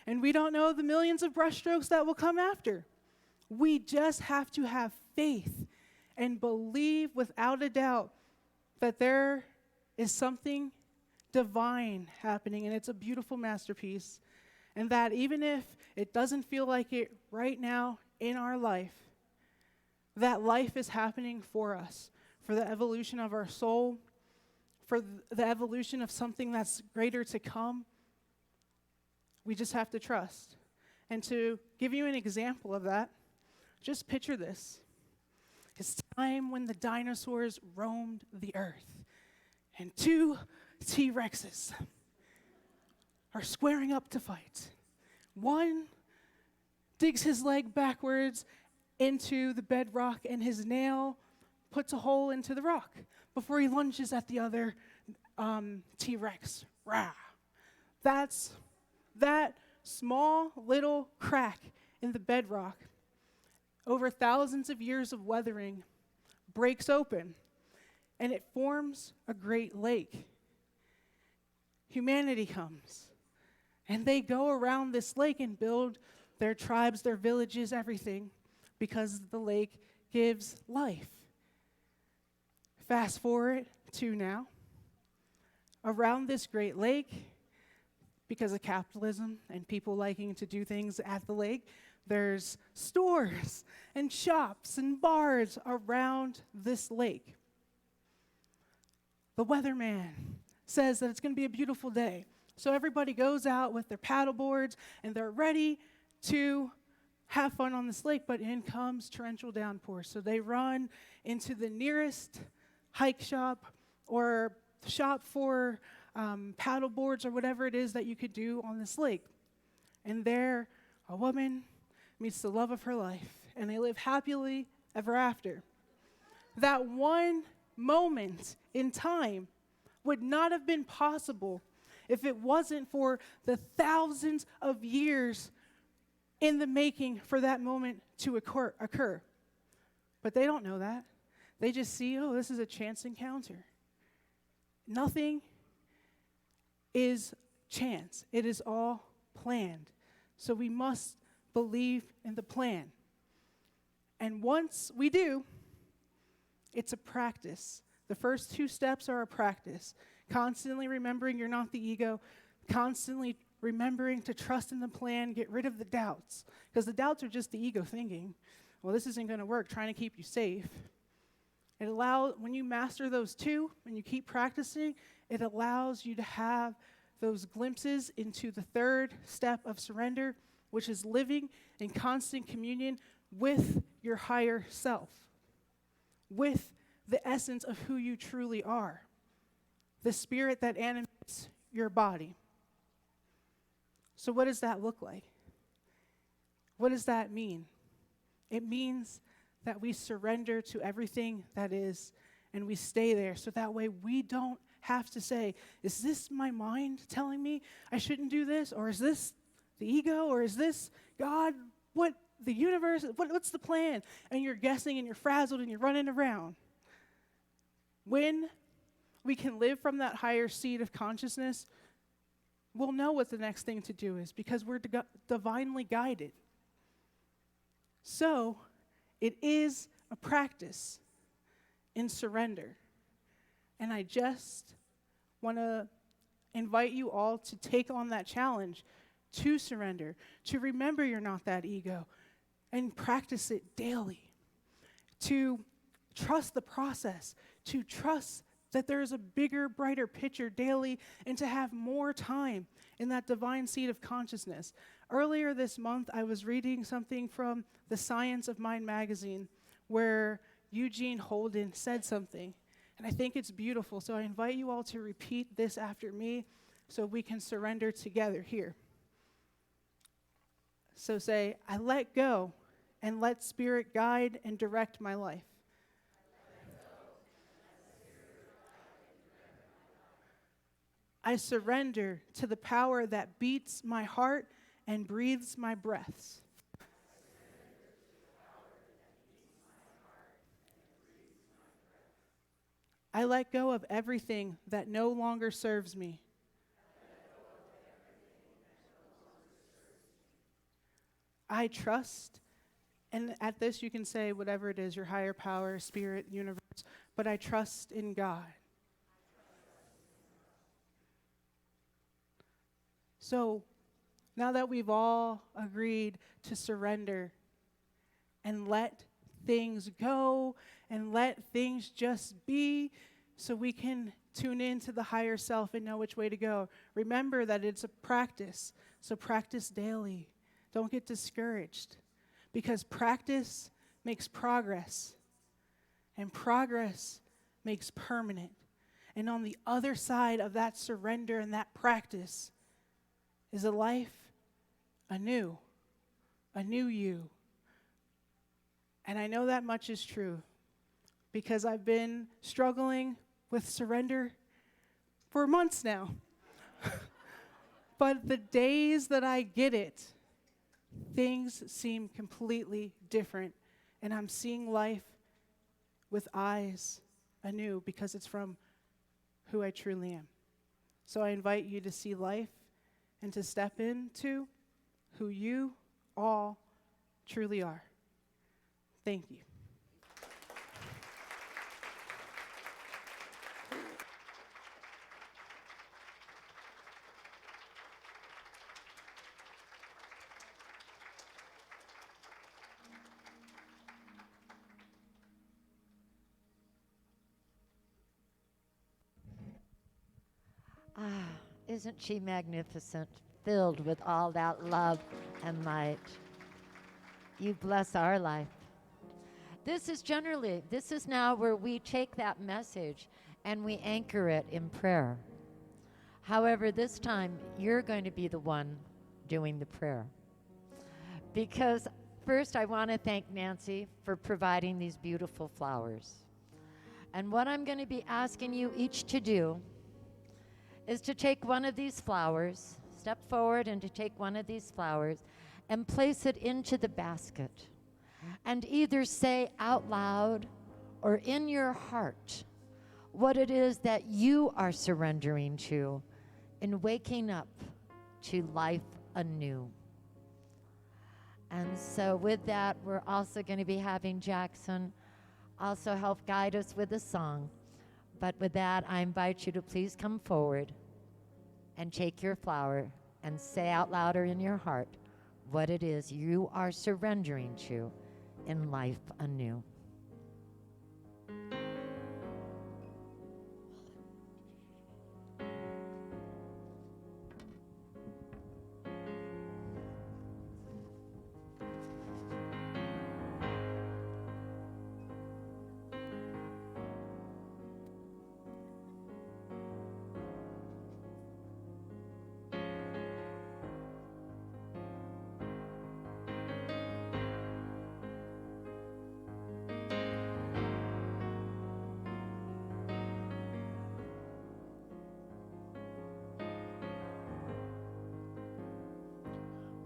and we don't know the millions of brush strokes that will come after. We just have to have faith and believe without a doubt that there is something divine happening, and it's a beautiful masterpiece. And that even if it doesn't feel like it right now in our life, that life is happening for us, for the evolution of our soul, for the evolution of something that's greater to come. We just have to trust. And to give you an example of that, just picture this. It's time when the dinosaurs roamed the earth, and 2 T-Rexes are squaring up to fight. One digs his leg backwards into the bedrock, and his nail puts a hole into the rock before he lunges at the other T-Rex. Rah. That's that small little crack in the bedrock, over thousands of years of weathering, breaks open, and it forms a great lake. Humanity comes, and they go around this lake and build their tribes, their villages, everything, because the lake gives life. Fast forward to now. Around this great lake, because of capitalism and people liking to do things at the lake, there's stores and shops and bars around this lake. The weatherman says that it's going to be a beautiful day. So everybody goes out with their paddle boards and they're ready to have fun on this lake, but in comes torrential downpour. So they run into the nearest hike shop or shop for paddle boards or whatever it is that you could do on this lake. And there, a woman meets the love of her life, and they live happily ever after. That one moment in time would not have been possible if it wasn't for the thousands of years in the making for that moment to occur. But they don't know that. They just see, oh, this is a chance encounter. Nothing is chance. It is all planned. So we must believe in the plan. And once we do, it's a practice. The first 2 steps are a practice. Constantly remembering you're not the ego. Constantly remembering to trust in the plan, get rid of the doubts. Because the doubts are just the ego thinking, well, this isn't going to work, trying to keep you safe. It allows, when you master those 2 and you keep practicing, it allows you to have those glimpses into the 3rd step of surrender, which is living in constant communion with your higher self, with the essence of who you truly are, the spirit that animates your body. So what does that look like? What does that mean? It means that we surrender to everything that is, and we stay there, so that way we don't have to say, is this my mind telling me I shouldn't do this? Or is this the ego? Or is this God? What, the universe? What's the plan? And you're guessing and you're frazzled and you're running around. When we can live from that higher seat of consciousness, we'll know what the next thing to do is because we're divinely guided. So, it is a practice in surrender. And I just want to invite you all to take on that challenge to surrender, to remember you're not that ego, and practice it daily. To trust the process, to trust that there is a bigger, brighter picture daily, and to have more time in that divine seat of consciousness. Earlier this month, I was reading something from the Science of Mind magazine where Eugene Holden said something, and I think it's beautiful. So I invite you all to repeat this after me so we can surrender together here. So say, I let go and let Spirit guide and direct my life. I surrender to the power that beats my heart and breathes my breaths. I let go of everything that no longer serves me. I trust, and at this you can say whatever it is, your higher power, spirit, universe, but I trust in God. So Now that we've all agreed to surrender and let things go and let things just be so we can tune into the higher self and know which way to go. Remember that it's a practice, so practice daily. Don't get discouraged because practice makes progress and progress makes permanent. And on the other side of that surrender and that practice is a life anew, a new you. And I know that much is true because I've been struggling with surrender for months now. But the days that I get it, things seem completely different. And I'm seeing life with eyes anew because it's from who I truly am. So I invite you to see life and to step into who you all truly are. Thank you. Ah, isn't she magnificent, filled with all that love and light? You bless our life. This is now where we take that message and we anchor it in prayer. However, this time you're going to be the one doing the prayer. Because first I want to thank Nancy for providing these beautiful flowers. And what I'm going to be asking you each to do is to take one of these flowers, step forward and to take one of these flowers and place it into the basket. And either say out loud or in your heart what it is that you are surrendering to in waking up to life anew. And so with that, we're also going to be having Jackson also help guide us with a song. But with that, I invite you to please come forward and take your flower and say out loud or in your heart what it is you are surrendering to in life anew.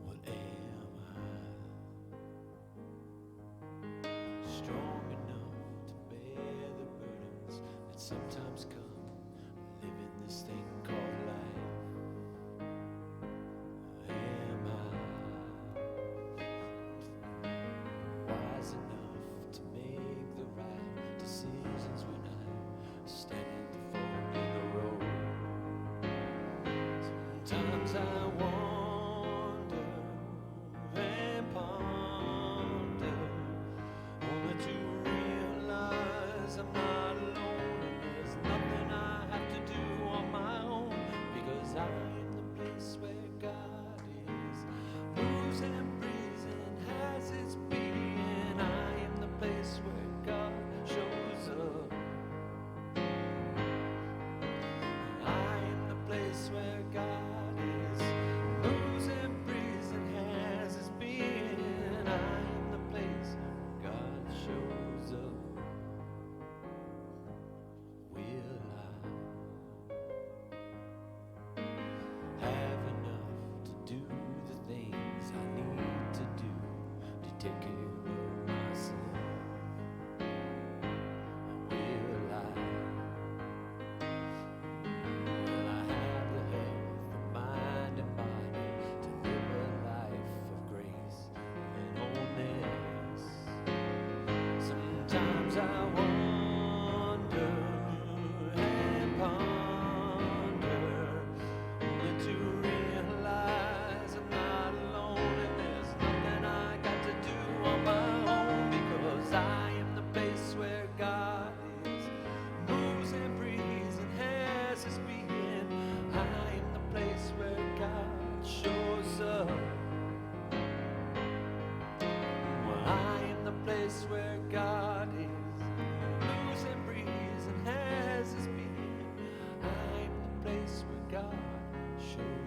What am I? Strong enough to bear the burdens that sometimes come living this thing called life. Am I wise enough to make the right decisions when I stand at the fork in the road? Sometimes I wonder and ponder, only to realize I'm not alone and there's nothing I have to do on my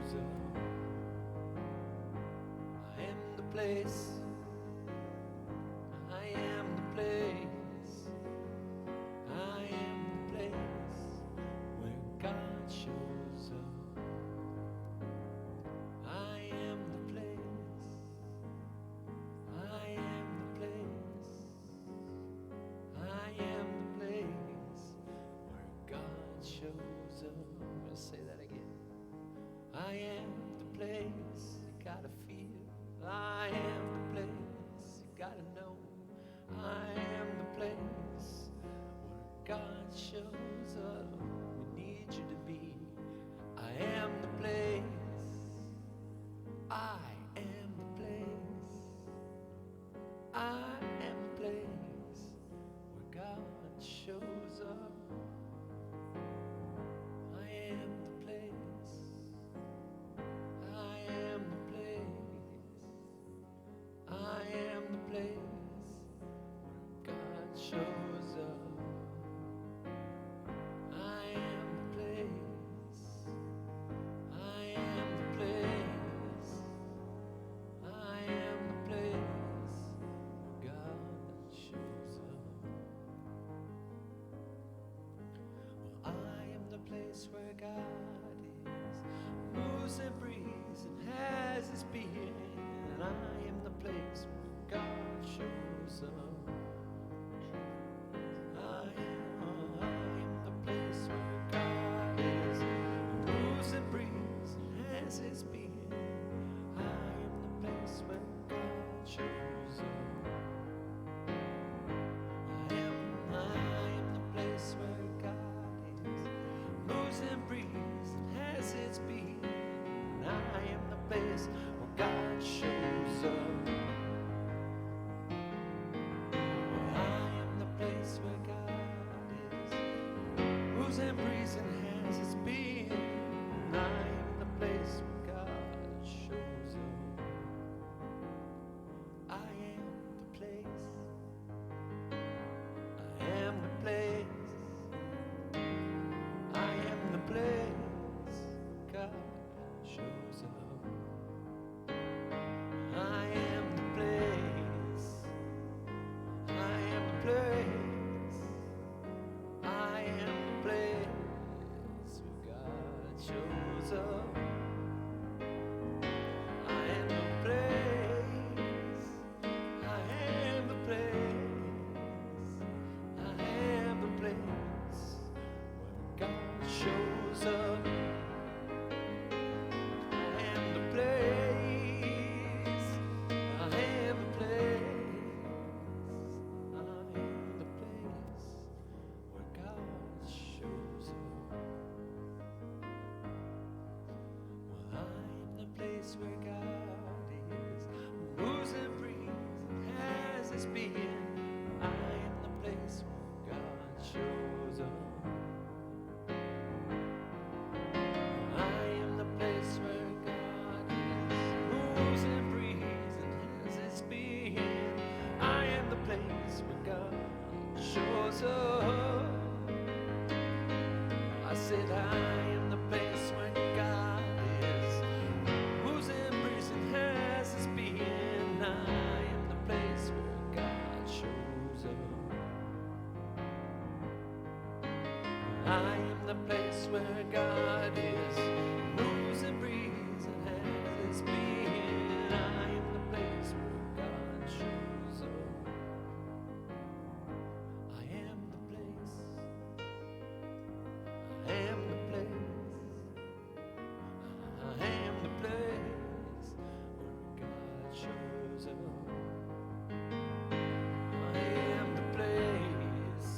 shows up. I am the place. I am the place. I am the place where God shows up. I am the place. I am the place. I am the place where God shows up. I'm going to say that again. I am the place you gotta feel. I am the place you gotta know. I am the place where God shows up. We need you to be. I am the place. I am the place. I am the place where God shows up. I am the place. I am the place. I am the place where God shows up. I am the place. I am the place. I am the place where God shows up. Well, I am the place where God is, moves and breathes and has his being. And I am the place where God shows up. I am the place where God is, moves and breathes and has his being. I am the place where God shows up. I am the place where God is, moves and breathes and has its being. And I am the place where God shows up. I am the place where God is, moves and breathes and has its being. And I am the place where God shows up. I am the place. I am the place. I am the place where God shows up. I am the place. I am the place. I am the place where God shows up. I am the place. I am the place. I am the place where God shows up. I am the place. I am the place. I am the place where God shows up. Well, I am the place where God is, moves and breathes and has his being. I am the place where God shows up. I am the place where God is, moves and breathes and has his being. I am the place where God shows up. I said I am the place where God is, moves and breathes and has his being. I am the place where God shows up. I am the place where God is, moves and breathes and has his being. I am the place where God shows up. I am the place. I am the place. I am the place where God shows up. I am the place.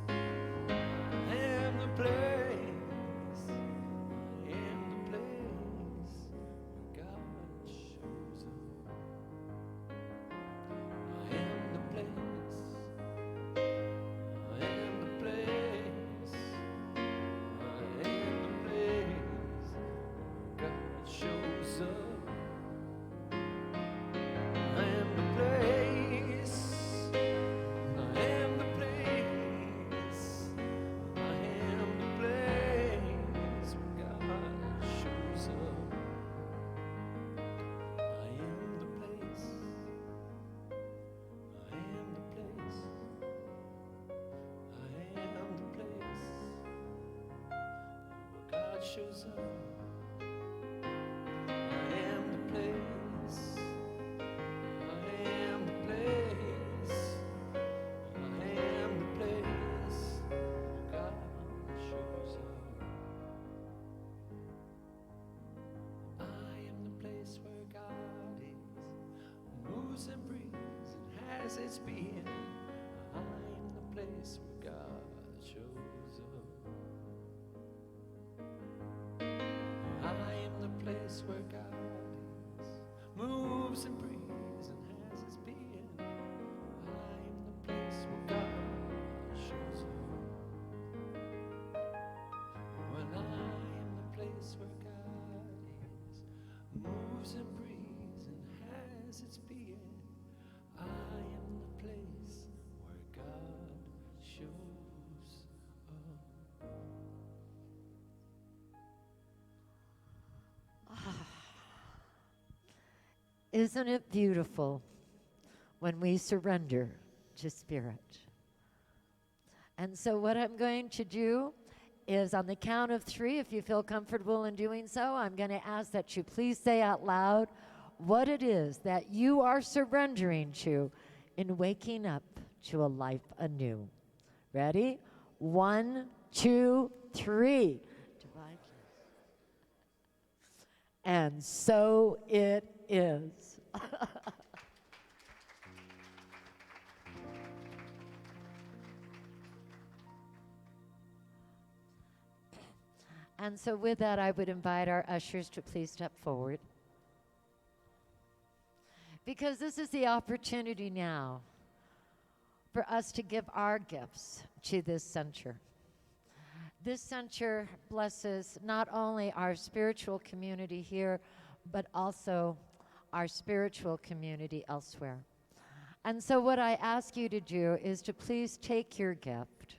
I am the place. I am the place where God shows up. I am the place. I am the place. I am the place where God shows up. I am the place where God is, moves and breathes and has its being. I am the place where God shows up. I am the place where God is, moves and breathes and has its being. I am the place where God shows up. When I am the place where God is, moves and breathes and has its being. I am the place where God shows up. Isn't it beautiful when we surrender to Spirit? And so what I'm going to do is on the count of 3, if you feel comfortable in doing so, I'm going to ask that you please say out loud what it is that you are surrendering to in waking up to a life anew. Ready? 1, 2, 3. Divine. And so it is. And so with that, I would invite our ushers to please step forward. Because this is the opportunity now for us to give our gifts to this center. This center blesses not only our spiritual community here, but also our spiritual community elsewhere. And so what I ask you to do is to please take your gift.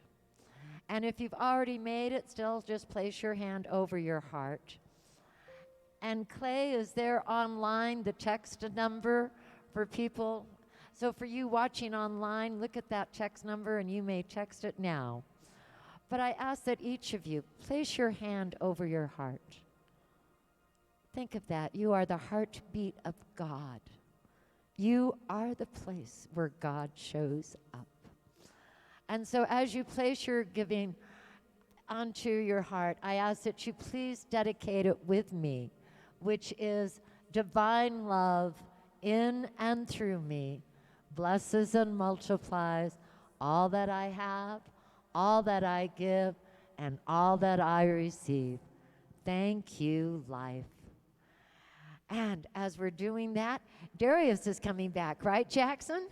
And if you've already made it, still just place your hand over your heart. And Clay, is there online the text number for people? So for you watching online, look at that text number and you may text it now. But I ask that each of you place your hand over your heart. Think of that. You are the heartbeat of God. You are the place where God shows up. And so as you place your giving onto your heart, I ask that you please dedicate it with me, which is divine love in and through me, blesses and multiplies all that I have, all that I give, and all that I receive. Thank you, life. And as we're doing that, Darius is coming back, right, Jackson?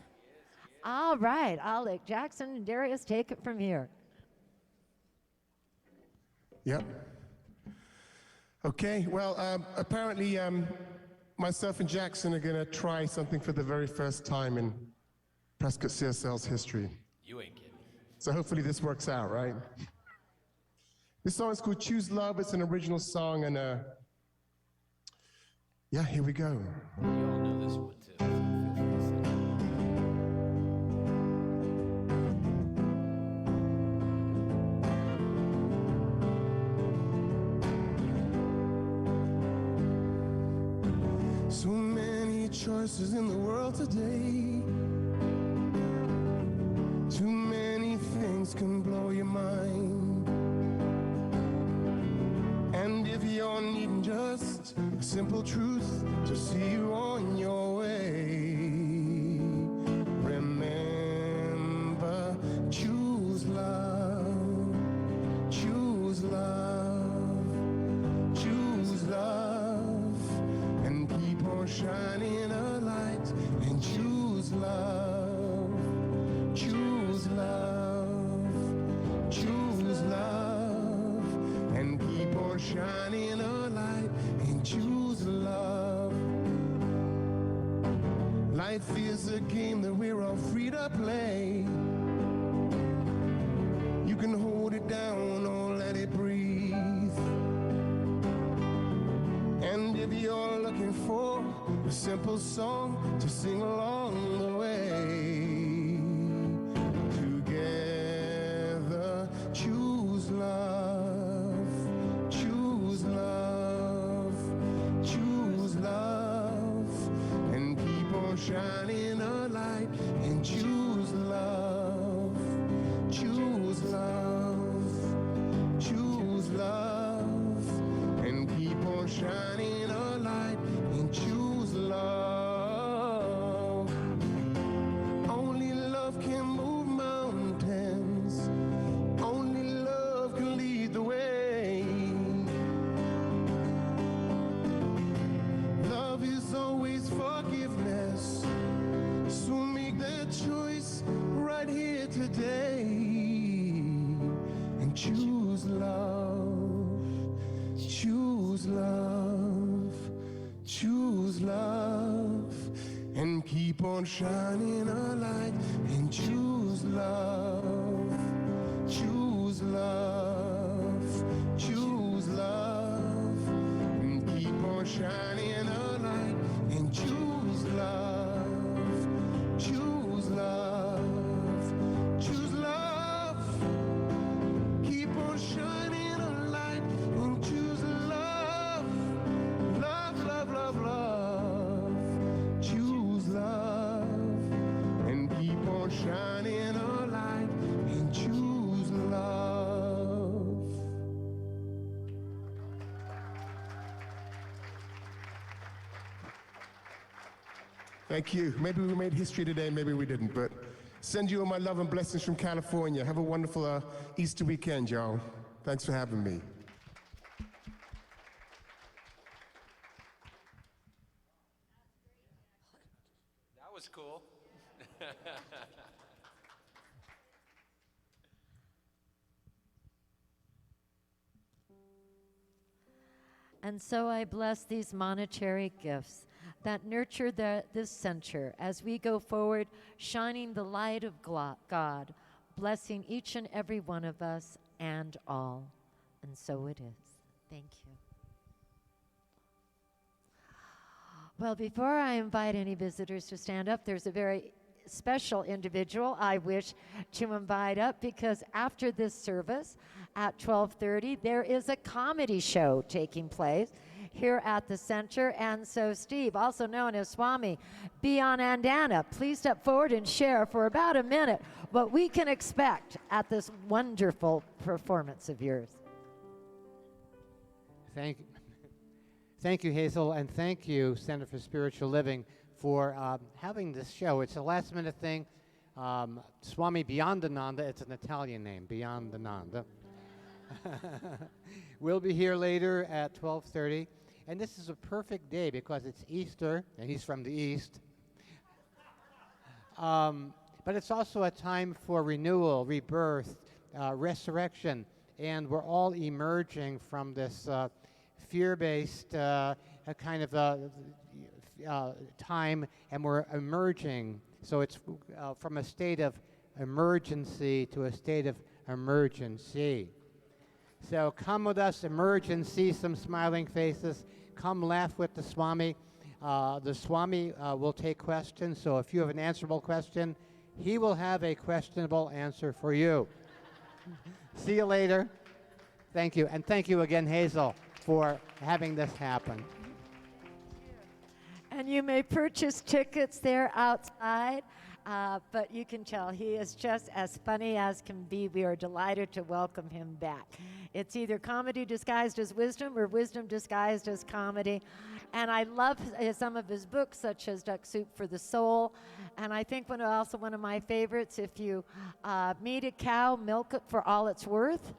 All right, I'll let Jackson and Darius take it from here. Yep. Okay, well, apparently myself and Jackson are going to try something for the very first time in Prescott CSL's history. You ain't kidding. So hopefully this works out, right? This song is called Choose Love. It's an original song, and yeah, here we go. You all know this one too. So feel free to sing. So many choices in the world today. Too many things can blow your mind. And if you're needing just a simple truth to see you on your way, remember, choose love, choose love, choose love, and keep on shining a light and choose love, choose love, choose love, and keep on shining a light and choose love. Life is a game that we're all free to play. You can hold it down or let it breathe. And if you're looking for a simple song to sing along the way, together choose love, choose choose love, choose love, choose love, and keep on shining a light, and choose love, choose love, choose love, and keep on shining a light, and choose love, choose love, choose love, keep on shining a light, and choose love, love, love, love, love, choose love, and keep on shining a light, and choose love. Thank you. Maybe we made history today, maybe we didn't, but send you all my love and blessings from California. Have a wonderful Easter weekend, y'all. Thanks for having me. That was cool. And so I bless these monetary gifts that nurture this center as we go forward, shining the light of God, blessing each and every one of us and all. And so it is. Thank you. Well, before I invite any visitors to stand up, there's a very special individual I wish to invite up, because after this service at 12:30, there is a comedy show taking place here at the center. And so Steve, also known as Swami Bianandana, please step forward and share for about a minute what we can expect at this wonderful performance of yours. Thank you. Thank you, Hazel, and thank you, Center for Spiritual Living, for having this show. It's a last-minute thing. Swami Biandananda, it's an Italian name, Biandananda. We'll be here later at 12:30, and this is a perfect day because it's Easter, and he's from the East. But it's also a time for renewal, rebirth, resurrection, and we're all emerging from this fear-based kind of time, and we're emerging. So it's from a state of emergency to a state of emergency. So come with us, emerge and see some smiling faces. Come laugh with the Swami. The Swami will take questions, so if you have an answerable question, he will have a questionable answer for you. See you later. Thank you, and thank you again, Hazel, for having this happen. And you may purchase tickets there outside, but you can tell he is just as funny as can be. We are delighted to welcome him back. It's either comedy disguised as wisdom or wisdom disguised as comedy. And I love some of his books, such as Duck Soup for the Soul. And I think also one of my favorites, if you meet a cow, milk it for all it's worth.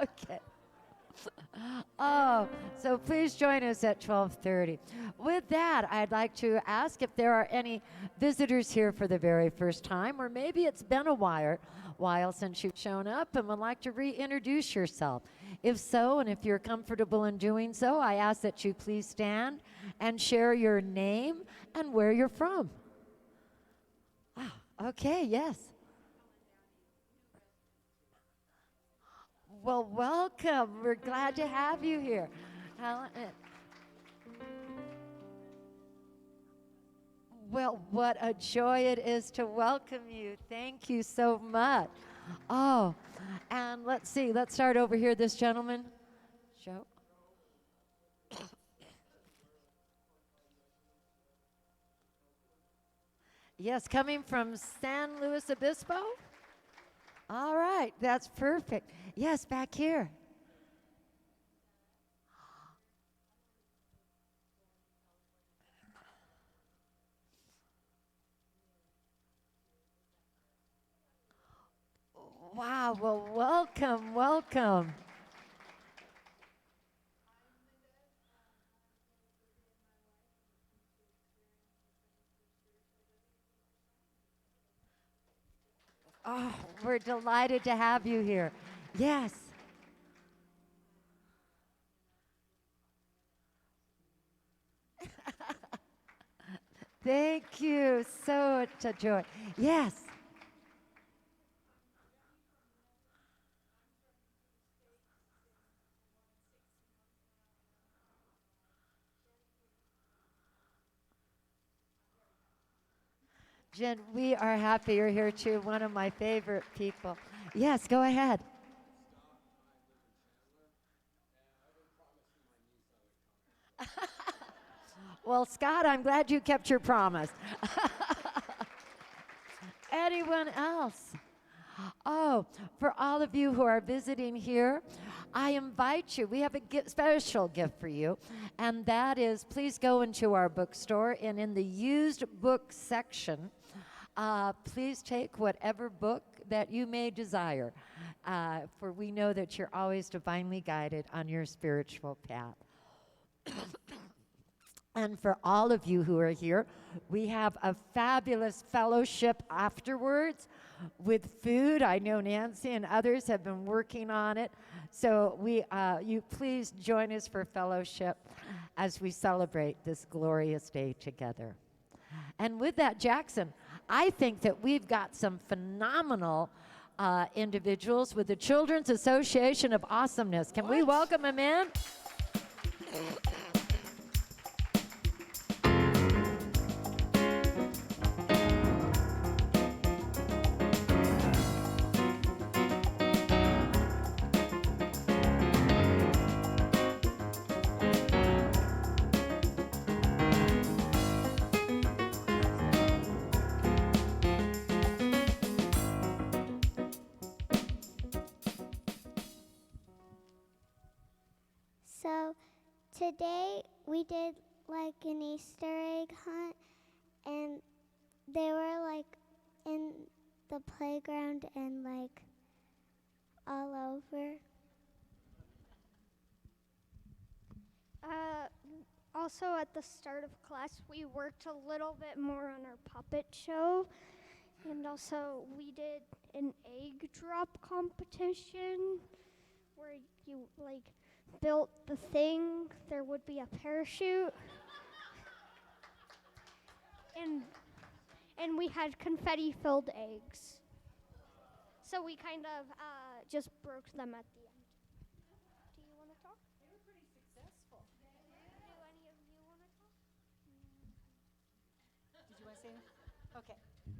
Okay. Oh, so please join us at 12:30. With that, I'd like to ask if there are any visitors here for the very first time, or maybe it's been a while since you've shown up and would like to reintroduce yourself. If so, and if you're comfortable in doing so, I ask that you please stand and share your name and where you're from. Ah, okay, yes. Well, welcome. We're glad to have you here. Well, what a joy it is to welcome you. Thank you so much. Oh, and let's see. Let's start over here. This gentleman. Joe. Yes, coming from San Luis Obispo. All right, that's perfect. Yes, back here. Wow, well, welcome, welcome. Oh, we're delighted to have you here. Yes. Thank you. So much a joy. Yes. Jen, we are happy you're here too. One of my favorite people. Yes, go ahead. Well, Scott, I'm glad you kept your promise. Anyone else? Oh, for all of you who are visiting here, I invite you. We have a special gift for you, and that is please go into our bookstore, and in the used book section, please take whatever book that you may desire, for we know that you're always divinely guided on your spiritual path. And for all of you who are here, we have a fabulous fellowship afterwards with food. I know Nancy and others have been working on it. So you please join us for fellowship as we celebrate this glorious day together. And with that, Jackson, I think that we've got some phenomenal individuals with the Children's Association of Awesomeness. Can we welcome them in? So today we did like an Easter egg hunt, and they were like in the playground and like all over. Also, at the start of class, we worked a little bit more on our puppet show. And also, we did an egg drop competition where you, like, built the thing. There would be a parachute. And we had confetti-filled eggs. So we kind of just broke them at the end. Do you want to talk? They were pretty successful. Do any of you want to talk? Did you want to say anything? Okay.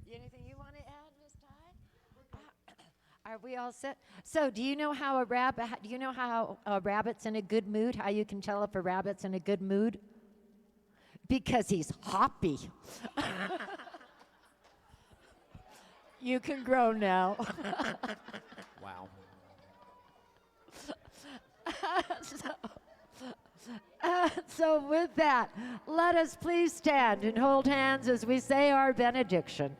Anything you want to add, Ms. Ty? Are we all set? So, do you know how a rabbit's in a good mood? How you can tell if a rabbit's in a good mood? Because he's hoppy. You can grow now. Wow. So with that, let us please stand and hold hands as we say our benediction.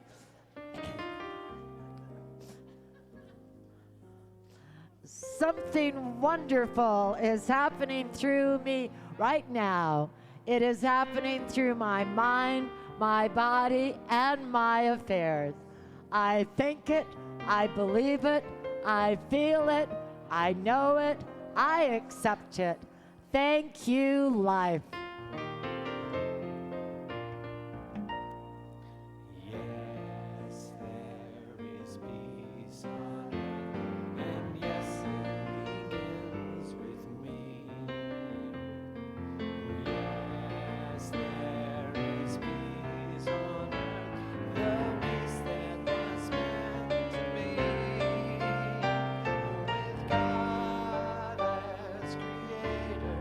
Something wonderful is happening through me right now. It is happening through my mind, my body, and my affairs. I think it, I believe it, I feel it, I know it, I accept it. Thank you, life. Yes, there is peace on earth, and yes, it begins with me. Yes, there is peace on earth, the peace that was meant to be. With God as creator,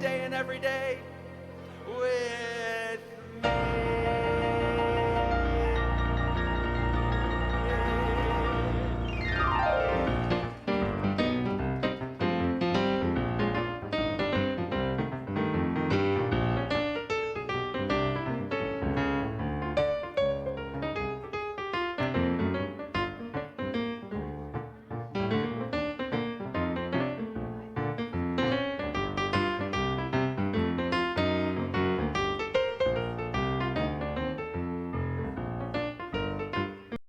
day and every day with